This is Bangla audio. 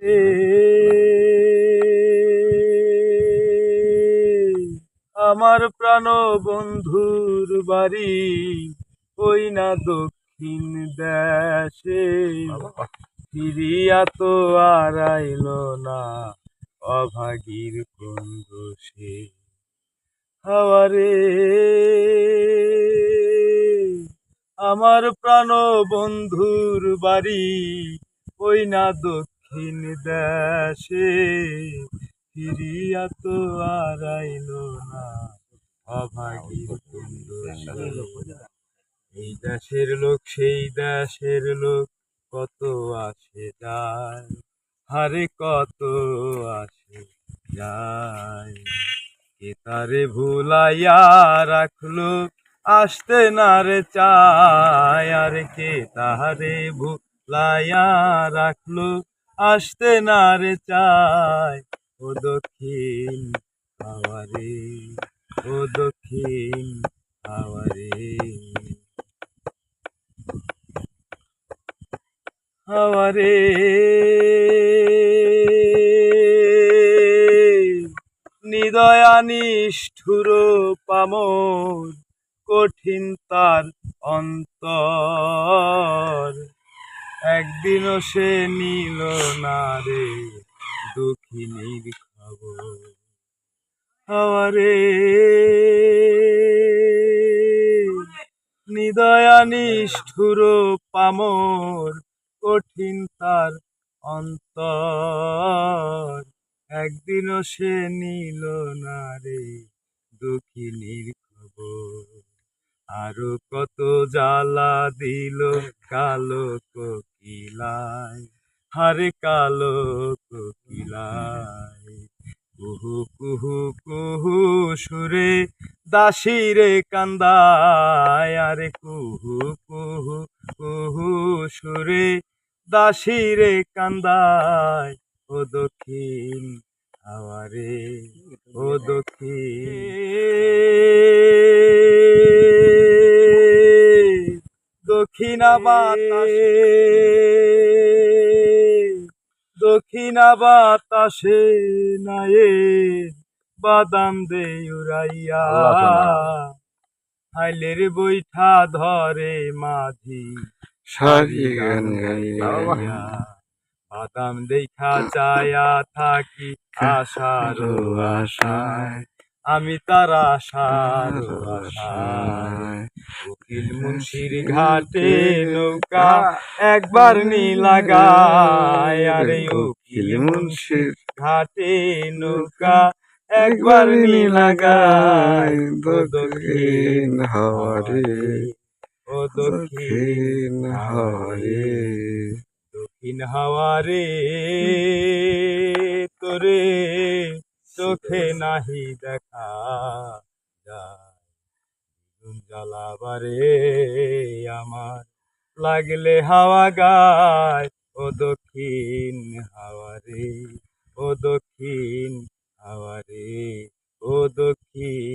এ আমার প্রাণ বন্ধুর বাড়ি ওই না দক্ষিণ দেশে, ফিরিয়া তো আর আইল না অভাগীর কোন দোষে। হাওয়ারে আমার প্রাণ বন্ধুর বাড়ি ওই না দক্ষিণ দেশে, ফিরিয়া তো আর আইল না অভাগীর কোন দোষে। এই দেশের লোক সেই দেশের লোক কত আসে যায়, হারে কত আসে যায়। কে তারে ভুলাইয়া রাখলো আসতে না রে চায়, আর কে তাহারে ভুলাইয়া রাখলো আসতে না রে চায়। ও দক্ষিণ হাওয়ারে, ও দক্ষিণ হাওয়ারে, হাওয়ারে নিদয়া নিষ্ঠুর পামর কঠিন তার অন্তর, একদিনও সে নিল না রে দুঃখিনীর খবর। হাওয়ারে নিদয়া নিষ্ঠুর পামর কঠিন তার অন্তর, একদিনও সে নিল না রে দুঃখিনীর খবর। আরো কত জ্বালা দিল কালো কোকিলায়, হারে কালো কোকিলায়। কুহু কুহু কুহু সুরে দাসিরে কান্দায়, আরে কুহু কুহু কুহু সুরে দাসিরে কান্দায়। ও দক্ষিণ হাওয়ারে, ও দক্ষিণ দক্ষিণা বাতাসে, দক্ষিণা বাতাসে নায়ে বাদাম দে উড়াইয়া, হাইলের বৈঠা ধরে মাঝি সারি গান গাইয়া। বাদাম দেখা চায়া থাকি আশার আশায়, আমি তার আশার আশায়। উকিল মুন্সির ঘাটে নৌকা একবার নীলাগায়, আরে উকিল মুন্সির ঘাটে নৌকা একবার নীলাগায়। ও দক্ষিণ হাওয়ারে, ও দক্ষিণ হাওয়ারে, দক্ষিণ হাওয়ারে তোরে চোখে নাহি দেখা যায়। জ্বালাবারে আমার লাগলে হাওয়া গায়। ও দক্ষিণ হাওয়ারে, ও দক্ষিণ হাওয়ারে, ও দক্ষিণ